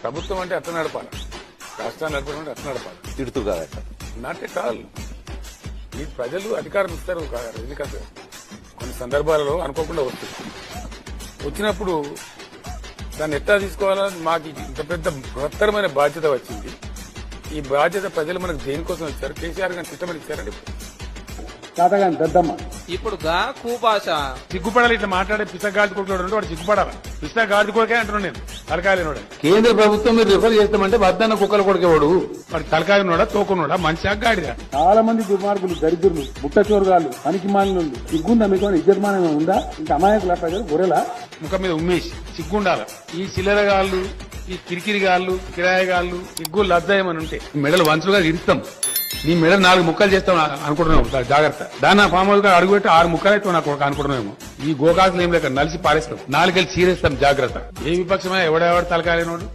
ప్రభుత్వం అంటే అట్లా నడపాలి, రాష్ట్రాన్ని నడపడం అంటే అట్లా నడపాలి. తిడుతూ కాదట. Not at all. ఈ ప్రజలు అధికారం ఇస్తారు, ఎందుకంటే కొన్ని సందర్భాలలో అనుకోకుండా వస్తుంది. వచ్చినప్పుడు దాన్ని ఎట్లా తీసుకోవాలో మాకు ఇంత పెద్ద బృహత్తరమైన బాధ్యత వచ్చింది. ఈ బాధ్యత ప్రజలు మనకు దేనికోసం ఇచ్చారు? కేసీఆర్ గారిని తిట్టమని ఇచ్చారండి. తాతగాని దద్దమ్మ ఇప్పుడు గా కూపాష సిగ్గుపడాలి. ఇట్లా మాట్లాడే పిసగాడి కొడుకు వాడు సిగ్గుపడాలి. పిసగాడి కొడుకే అంటున్నాను నేను, తలకాయలేనోడు. కేంద్ర ప్రభుత్వం మీరు రిఫర్ చేస్తామంటే వద్దన్న కుక్కలు కొడుకేవాడు వాడు తలకాయనోడా తోకునోడా మంచిగా గాడిదా? చాలా మంది దుర్మార్గులు, దరిద్రులు, బుట్టచోరుగాళ్ళు, పనికిమాలిన సిగ్గుందా మీకు? ఇజ్జతమానం ఉందా? ఇంకా అమాయకుల ప్రజలు గొర్రెలా? ముఖం మీద ఉమ్మేసి సిగ్గుండాల. ఈ చిల్లరగాళ్ళు, ఈ కిరికిరిగాళ్ళు, కిరాయగాళ్ళు సిగ్గు లజ్జాయమని ఉంటే మెడలు వంచులుగా ఇరుస్తాం. నీ మెడలు 4 ముక్కలు చేస్తాం అనుకుంటున్నావు. జాగ్రత్త. దాన్ని ఫామ్ హౌస్ గా అడుగుపెట్టి 6 ముక్కలు అయితే నాకు అనుకుంటున్నామేమో. ఈ గోకాకులు ఏం లేక నలిసి పారేస్తాం, 4 చీరేస్తాం. జాగ్రత్త. ఏ విపక్షమే ఎవడెవడు తలకాయలేనోడు.